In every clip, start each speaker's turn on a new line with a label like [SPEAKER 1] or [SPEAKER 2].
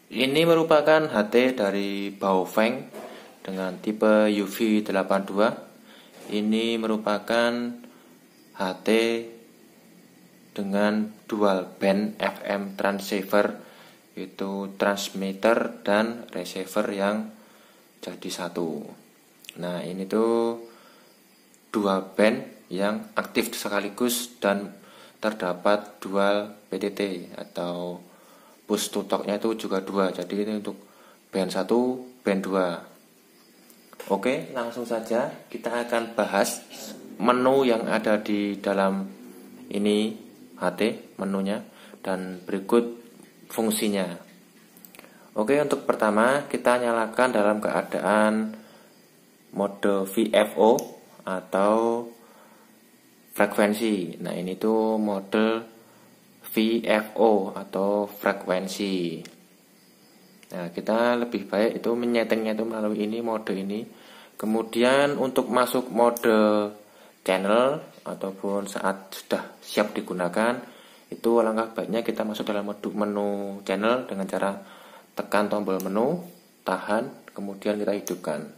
[SPEAKER 1] Ini merupakan HT dari Baofeng dengan tipe UV82. Ini merupakan HT dengan dual band FM transceiver, yaitu transmitter dan receiver yang jadi satu. Nah, ini tuh dual band yang aktif sekaligus dan terdapat dual PTT atau push to talk-nya itu juga 2. Jadi ini untuk band 1, band 2. Oke, langsung saja kita akan bahas menu yang ada di dalam ini HT menunya dan berikut fungsinya. Oke, untuk pertama kita nyalakan dalam keadaan mode VFO atau frekuensi. Nah, ini tuh mode VFO atau frekuensi. Nah, kita lebih baik itu menyetingnya itu melalui ini, mode ini. Kemudian untuk masuk mode channel ataupun saat sudah siap digunakan, itu alangkah baiknya kita masuk dalam menu channel dengan cara tekan tombol menu, tahan, kemudian kita hidupkan.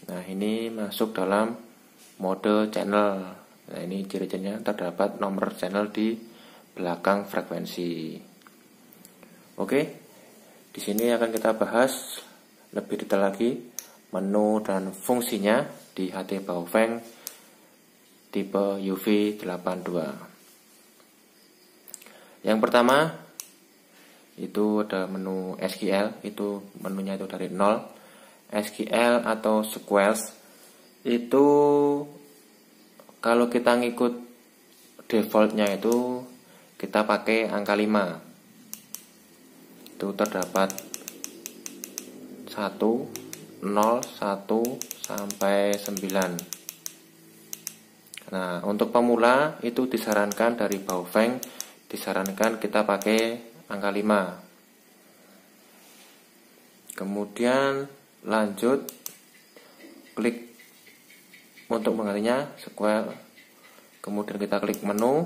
[SPEAKER 1] Nah, ini masuk dalam mode channel. Nah, ini ciri-cirinya terdapat nomor channel di belakang frekuensi. Oke, di sini akan kita bahas lebih detail lagi menu dan fungsinya di HT Baofeng tipe UV82. Yang pertama itu ada menu SQL, itu menunya itu dari 0. SQL atau Sequels itu kalau kita ngikut defaultnya itu kita pakai angka 5. Itu terdapat 1, 0, 1 sampai 9. Nah, untuk pemula itu disarankan dari Baofeng, disarankan kita pakai angka 5. Kemudian lanjut klik untuk menggantinya sequel, kemudian kita klik menu,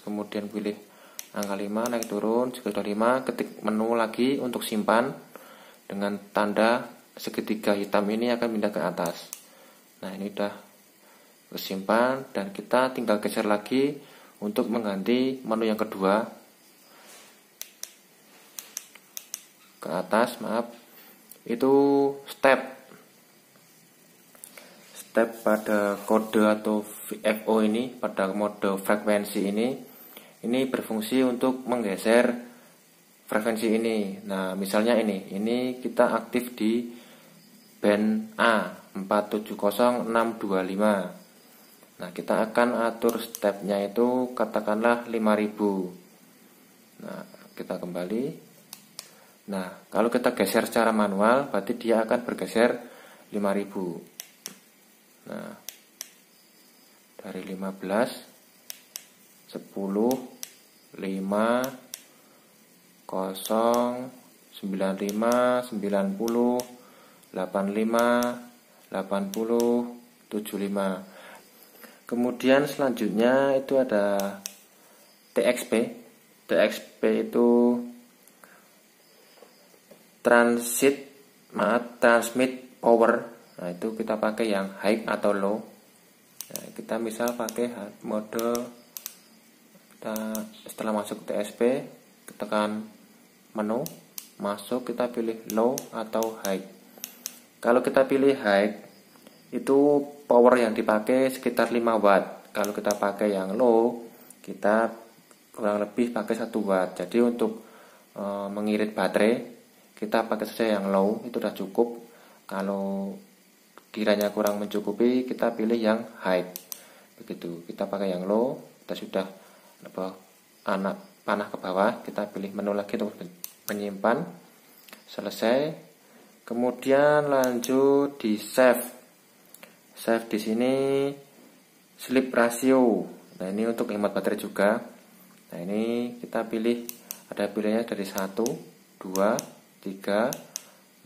[SPEAKER 1] kemudian pilih angka 5, naik turun, jika sudah 5 ketik menu lagi untuk simpan dengan tanda segitiga hitam ini akan pindah ke atas. Nah, ini sudah kesimpan dan kita tinggal geser lagi untuk mengganti menu yang kedua ke atas, itu step pada kode atau VFO ini, pada mode frekuensi ini berfungsi untuk menggeser frekuensi ini. Nah, misalnya ini kita aktif di band A 470625. Nah, kita akan atur stepnya itu katakanlah 5000. Nah, kita kembali. Nah, kalau kita geser secara manual berarti dia akan bergeser 5000. Nah, dari 15, 10, 5, 0, 95, 90, 85, 80, 75. Kemudian selanjutnya itu ada TXP. TXP itu transmit power. Nah, itu kita pakai yang high atau low. Nah, kita misal pakai mode, setelah masuk ke TXP, tekan menu, masuk, kita pilih low atau high. Kalau kita pilih high, itu power yang dipakai sekitar 5 watt. Kalau kita pakai yang low, kita kurang lebih pakai 1 watt. Jadi untuk mengirit baterai, kita pakai saja yang low, itu sudah cukup. Kalau kiranya kurang mencukupi, kita pilih yang high. Begitu, kita pakai yang low, kita sudah panah ke bawah, kita pilih menu lagi untuk menyimpan. Selesai. Kemudian lanjut di save. Save di sini sleep ratio. Nah, ini untuk hemat baterai juga. Nah, ini kita pilih, ada pilihannya dari 1, 2, 3,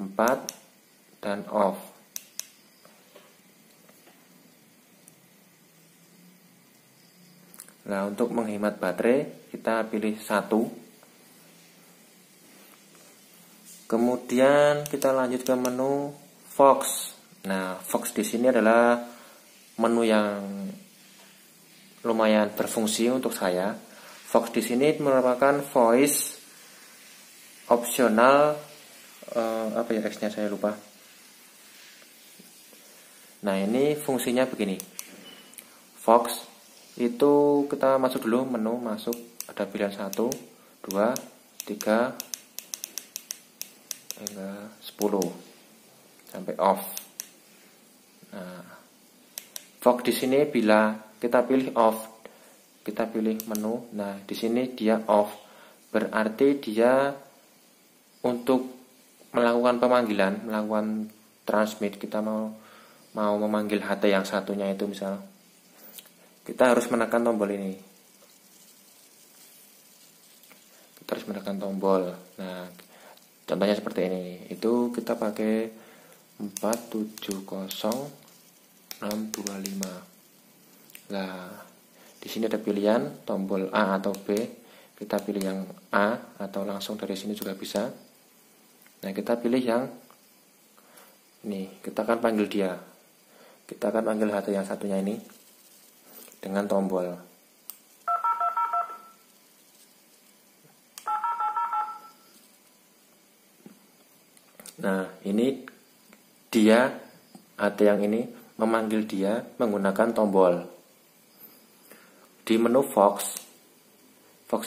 [SPEAKER 1] 4 dan off. Nah, untuk menghemat baterai kita pilih 1. Kemudian kita lanjut ke menu Vox. Nah, Vox di sini adalah menu yang lumayan berfungsi untuk saya. Vox di sini merupakan voice opsional, apa ya X-nya saya lupa. Nah, ini fungsinya begini. Vox itu kita masuk dulu menu, masuk ada pilihan 1, 2, 3 hingga 10 sampai off. Nah, Vox di sini bila kita pilih off, kita pilih menu. Nah, di sini dia off. Berarti dia untuk melakukan pemanggilan, melakukan transmit, kita mau memanggil HT yang satunya itu misal. Kita harus menekan tombol ini. Kita harus menekan tombol. Nah, contohnya seperti ini. Itu kita pakai 470625. Nah, di sini ada pilihan tombol A atau B. Kita pilih yang A atau langsung dari sini juga bisa. Nah, kita pilih yang ini. Kita akan panggil dia. Kita akan panggil HT yang satunya ini dengan tombol. Nah, ini dia HT yang ini memanggil dia menggunakan tombol. Di menu Vox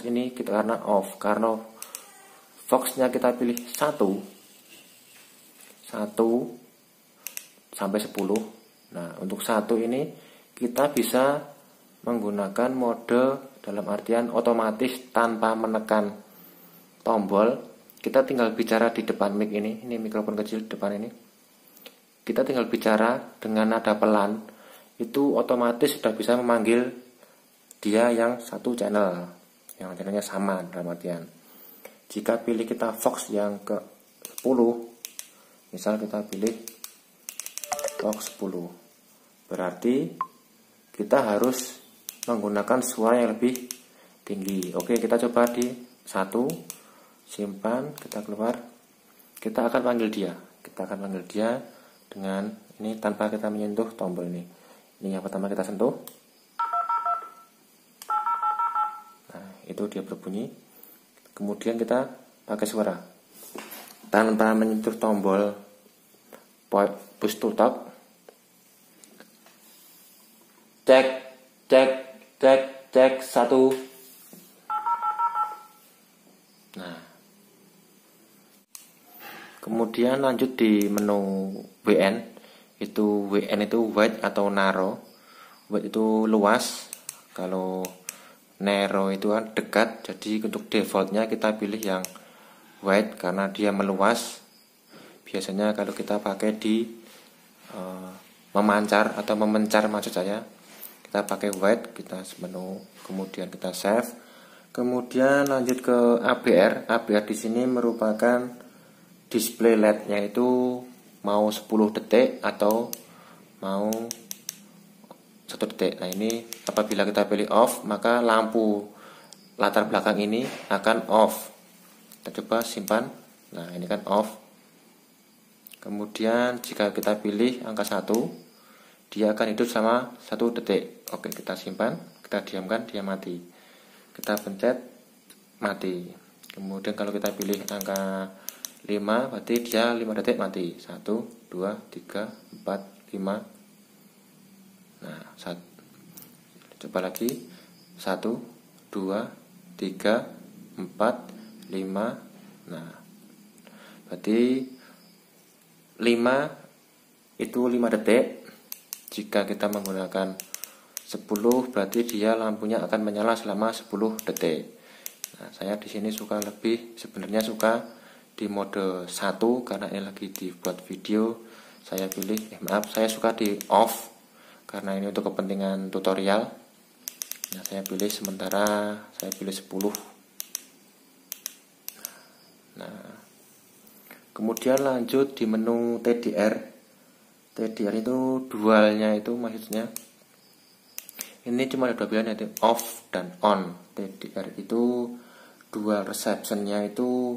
[SPEAKER 1] ini kita karena off, karena Vox-nya kita pilih 1 sampai 10. Nah, untuk 1 ini kita bisa menggunakan mode dalam artian otomatis tanpa menekan tombol. Kita tinggal bicara di depan mic ini mikrofon kecil depan ini. Kita tinggal bicara dengan nada pelan, itu otomatis sudah bisa memanggil dia yang satu channel, yang channelnya sama dalam artian. Jika pilih kita Vox yang ke 10, misal kita pilih Vox 10, berarti kita harus menggunakan suara yang lebih tinggi. Oke, kita coba di 1, simpan, kita keluar. Kita akan panggil dia. Kita akan panggil dia dengan ini tanpa kita menyentuh tombol ini. Ini yang pertama kita sentuh. Nah, itu dia berbunyi. Kemudian kita pakai suara tanpa menyentuh tombol push to talk. Cek 1. Nah, kemudian lanjut di menu WN. Itu WN itu wide atau narrow. Wide itu luas, kalau narrow itu kan dekat. Jadi untuk defaultnya kita pilih yang wide karena dia meluas. Biasanya kalau kita pakai di memancar atau memencar maksud saya, kita pakai wide, kita menu, kemudian kita save. Kemudian lanjut ke ABR. ABR di sini merupakan display LED, yaitu mau 10 detik atau mau 1 detik. Nah, ini apabila kita pilih off, maka lampu latar belakang ini akan off. Kita coba simpan. Nah, ini kan off. Kemudian jika kita pilih angka 1, dia akan hidup sama 1 detik. Oke, kita simpan, kita diamkan, dia mati. Kita pencet, mati. Kemudian kalau kita pilih angka 5, berarti dia 5 detik mati. 1, 2, 3, 4, 5. Nah, coba lagi. 1, 2, 3, 4, 5. Nah, berarti 5 itu 5 detik. Jika kita menggunakan 10, berarti dia lampunya akan menyala selama 10 detik. Nah, saya di sini sebenarnya suka di mode 1 karena ini lagi dibuat video. Saya suka di off karena ini untuk kepentingan tutorial. Nah, saya pilih 10. Nah, kemudian lanjut di menu TDR. TDR itu dualnya, itu maksudnya ini cuma ada 2 pilihan, yaitu off dan on. TDR itu dual receptionnya itu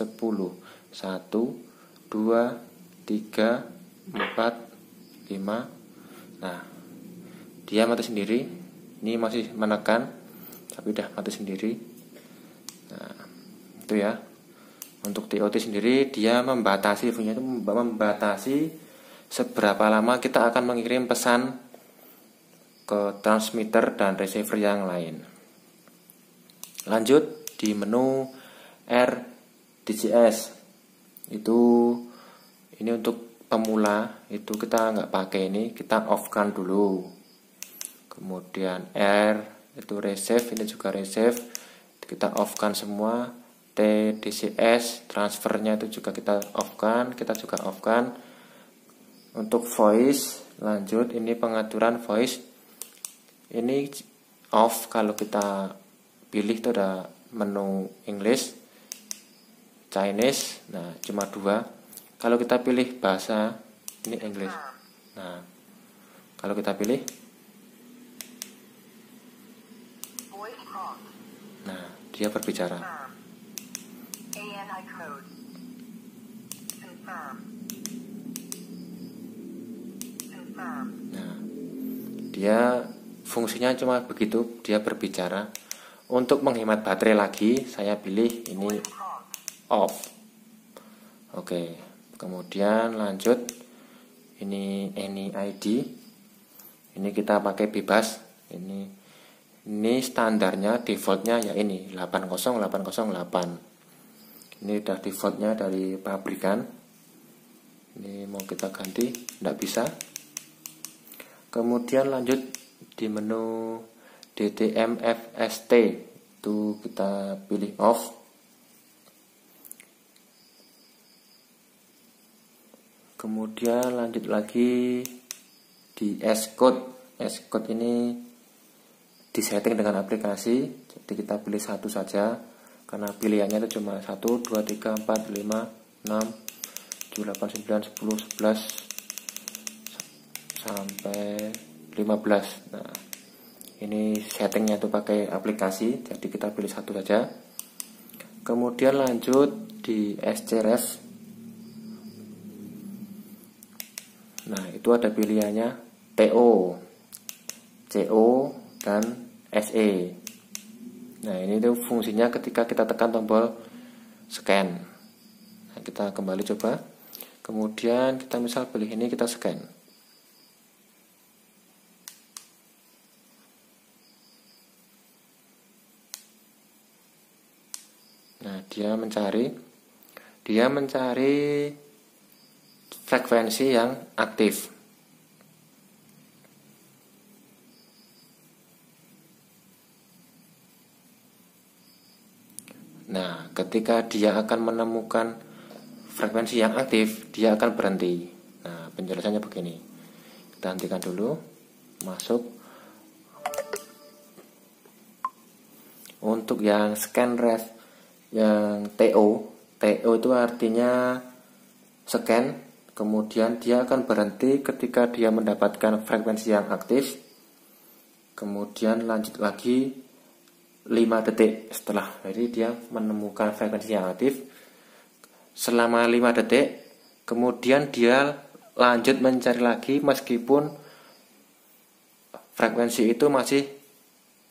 [SPEAKER 1] 10. 1, 2, 3, 4, 5. Nah, dia mati sendiri. Ini masih menekan, tapi udah mati sendiri. Nah, itu ya. Untuk TOT sendiri dia membatasi, fungsinya itu membatasi seberapa lama kita akan mengirim pesan ke transmitter dan receiver yang lain. Lanjut di menu RDCS. Ini untuk pemula, itu kita nggak pakai ini, kita off kan dulu. Kemudian R itu receive, ini juga receive, kita off kan semua. TDCS transfernya itu juga kita off kan, Untuk voice, lanjut ini pengaturan voice, ini off. Kalau kita pilih itu ada menu English, Chinese, nah cuma 2. Kalau kita pilih bahasa, ini English. Nah, kalau kita pilih, nah dia berbicara. Nah, dia fungsinya cuma begitu, dia berbicara. Untuk menghemat baterai lagi, saya pilih ini off. Oke, kemudian lanjut, ini any ID, ini kita pakai bebas. Ini standarnya, defaultnya ya ini 80808. Ini udah defaultnya dari pabrikan. Ini mau kita ganti, tidak bisa. Kemudian lanjut di menu DTMFST, itu kita pilih off. Kemudian lanjut lagi di S-Code. S-Code ini disetting dengan aplikasi, jadi kita pilih satu saja karena pilihannya itu cuma 1, 2, 3, 4, 5, 6, 7, 8, 9, 10, 11 sampai 15. Nah, ini settingnya itu pakai aplikasi, jadi kita pilih satu saja. Kemudian lanjut di SCRF. Nah, itu ada pilihannya TO, CO, dan SE. Nah, ini tuh fungsinya ketika kita tekan tombol scan. Nah, kita kembali coba. Kemudian kita misal pilih ini, kita scan. Nah, dia mencari frekuensi yang aktif. Nah, ketika dia akan menemukan frekuensi yang aktif, dia akan berhenti. Nah, penjelasannya begini. Kita hentikan dulu. Masuk. Untuk yang scan ref, yang TO itu artinya scan. Kemudian dia akan berhenti ketika dia mendapatkan frekuensi yang aktif. Kemudian lanjut lagi 5 detik setelah, jadi dia menemukan frekuensi yang aktif selama 5 detik. Kemudian dia lanjut mencari lagi meskipun frekuensi itu masih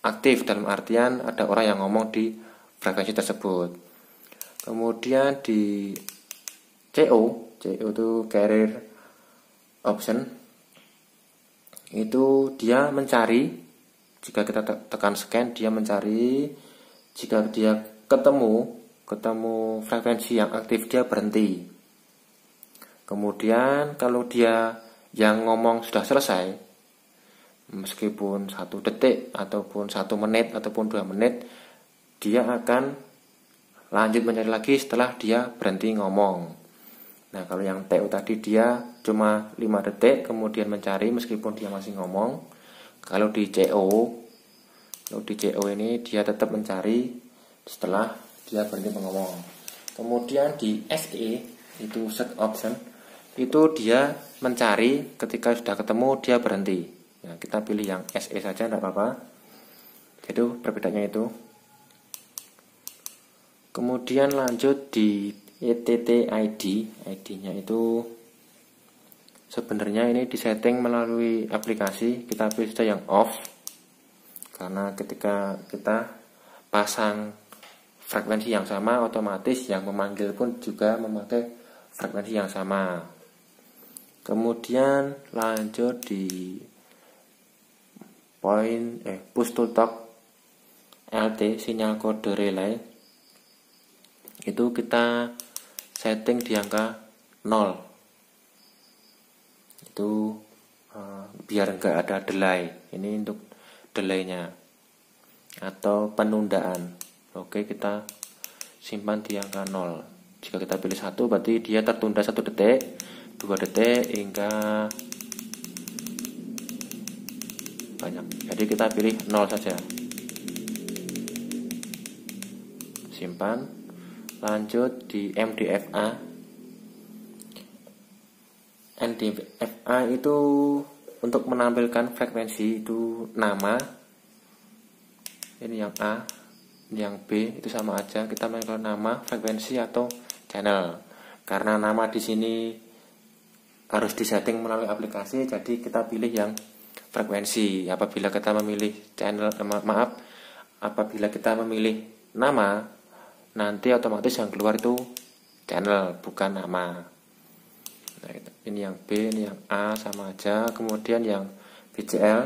[SPEAKER 1] aktif, dalam artian ada orang yang ngomong di frekuensi tersebut. Kemudian di CO itu carrier option, itu dia mencari, jika kita tekan scan dia mencari, jika dia ketemu frekuensi yang aktif dia berhenti. Kemudian kalau dia yang ngomong sudah selesai, meskipun 1 detik ataupun 1 menit ataupun 2 menit, dia akan lanjut mencari lagi setelah dia berhenti ngomong. Nah, kalau yang TO tadi dia cuma 5 detik kemudian mencari meskipun dia masih ngomong. Kalau di CO ini dia tetap mencari setelah dia berhenti ngomong. Kemudian di SE itu set option, itu dia mencari, ketika sudah ketemu dia berhenti. Nah, kita pilih yang SE saja, tidak apa-apa. Jadi perbedaannya itu. Kemudian lanjut di ETT ID-nya itu sebenarnya ini disetting melalui aplikasi. Kita pilih saja yang off, karena ketika kita pasang frekuensi yang sama, otomatis yang memanggil pun juga memakai frekuensi yang sama. Kemudian lanjut di push to talk LT, sinyal kode relay, itu kita setting di angka 0. Itu biar enggak ada delay. Ini untuk delaynya atau penundaan. Oke, kita simpan di angka 0. Jika kita pilih 1 berarti dia tertunda 1 detik, 2 detik hingga banyak. Jadi kita pilih 0 saja. Simpan. Lanjut di MDFA. MDFA itu untuk menampilkan frekuensi, itu nama. Ini yang A, ini yang B, itu sama aja. Kita menampilkan nama, frekuensi atau channel. Karena nama di sini harus disetting melalui aplikasi. Jadi kita pilih yang frekuensi. Apabila kita memilih channel, apabila kita memilih nama, nanti otomatis yang keluar itu channel, bukan nama. Nah, ini yang B, ini yang A, sama aja. Kemudian yang BCL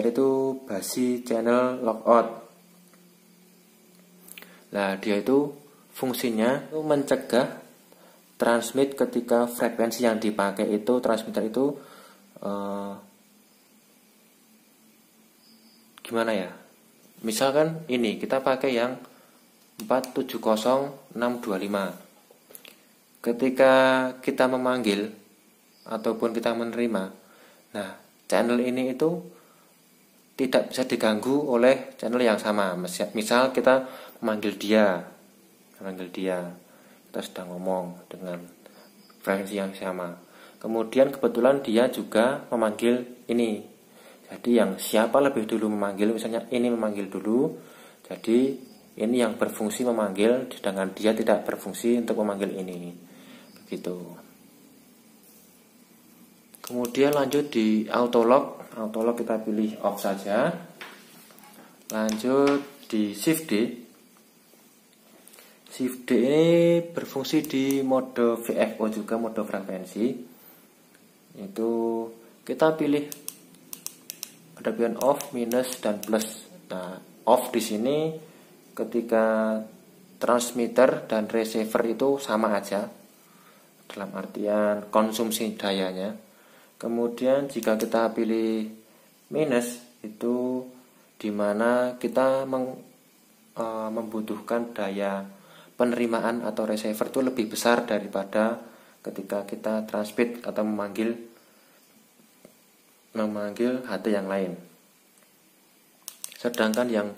[SPEAKER 1] itu basi channel logout. Nah, dia itu fungsinya itu mencegah transmit ketika frekuensi yang dipakai itu, transmitter itu gimana ya? Misalkan ini kita pakai yang 470625. Ketika kita memanggil ataupun kita menerima, nah channel ini itu tidak bisa diganggu oleh channel yang sama. Misal kita memanggil dia, kita sedang ngomong dengan frekuensi yang sama. Kemudian kebetulan dia juga memanggil ini. Jadi yang siapa lebih dulu memanggil, misalnya ini memanggil dulu, jadi ini yang berfungsi memanggil, sedangkan dia tidak berfungsi untuk memanggil ini. Begitu. Kemudian lanjut di autolock kita pilih off saja. Lanjut di shift D. Shift D ini berfungsi di mode VFO juga, mode frekuensi. Itu kita pilih ada pilihan off, minus, dan plus. Nah, off di sini ketika transmitter dan receiver itu sama aja, dalam artian konsumsi dayanya. Kemudian jika kita pilih minus, itu dimana kita membutuhkan daya penerimaan atau receiver itu lebih besar daripada ketika kita transmit atau memanggil HT yang lain. Sedangkan yang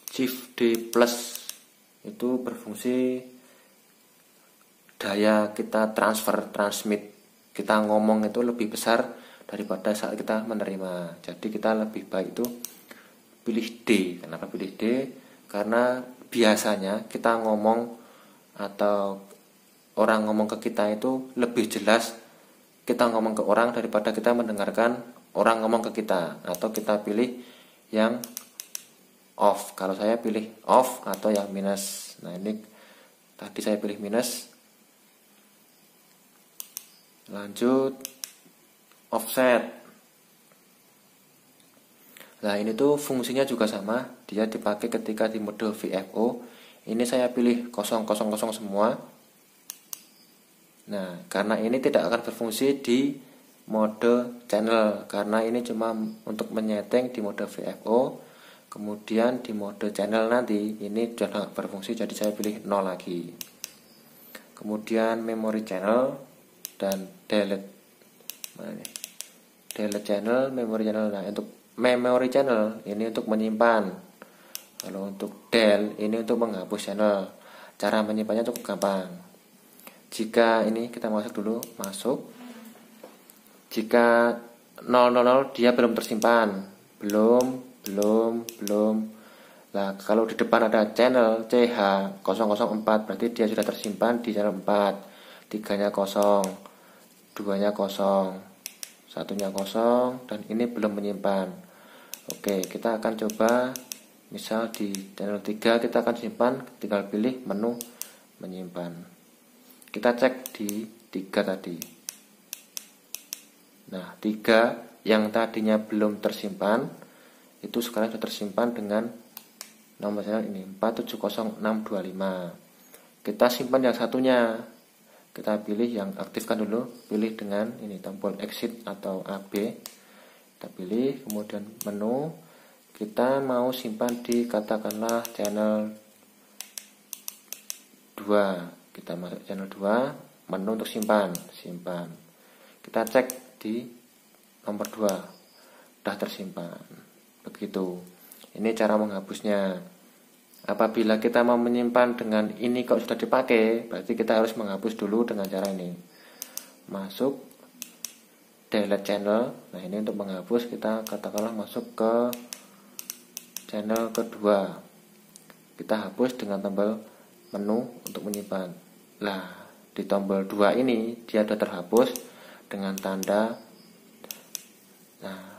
[SPEAKER 1] shift D plus itu berfungsi daya kita transmit, kita ngomong itu lebih besar daripada saat kita menerima. Jadi kita lebih baik itu pilih D. Kenapa pilih D? Karena biasanya kita ngomong atau orang ngomong ke kita itu lebih jelas kita ngomong ke orang daripada kita mendengarkan orang ngomong ke kita. Atau kita pilih yang off. Kalau saya pilih off atau yang minus. Nah, ini tadi saya pilih minus. Lanjut offset. Nah, ini tuh fungsinya juga sama, dia dipakai ketika di mode VFO. Ini saya pilih 000 semua. Nah, karena ini tidak akan berfungsi di mode channel, karena ini cuma untuk menyeting di mode VFO. Kemudian di mode channel nanti ini sudah tidak berfungsi, jadi saya pilih 0 lagi. Kemudian memory channel dan delete. Delete channel, memory channel. Nah, untuk memory channel ini untuk menyimpan. Kalau untuk del ini untuk menghapus channel. Cara menyimpannya cukup gampang. Jika ini kita masuk dulu, jika 000 dia belum tersimpan, belum. Nah, kalau di depan ada channel CH004 berarti dia sudah tersimpan di channel 4. 3-nya 0, 2-nya 0, 1-nya 0, dan ini belum menyimpan. Oke, kita akan coba misal di channel 3 kita akan simpan, tinggal pilih menu menyimpan. Kita cek di 3 tadi. Nah, 3 yang tadinya belum tersimpan itu sekarang sudah tersimpan dengan nomor channel ini 470625. Kita simpan yang satunya. Kita pilih yang aktifkan dulu, pilih dengan ini tombol exit atau AB. Kita pilih, kemudian menu. Kita mau simpan di katakanlah channel 2. Kita masuk channel 2, menu untuk simpan. Kita cek di nomor 2, sudah tersimpan. Begitu. Ini cara menghapusnya. Apabila kita mau menyimpan dengan ini kok sudah dipakai, berarti kita harus menghapus dulu dengan cara ini. Masuk delete channel. Nah, ini untuk menghapus, kita katakanlah masuk ke channel kedua. Kita hapus dengan tombol menu untuk menyimpan. Nah, di tombol 2 ini dia sudah terhapus dengan tanda. Nah,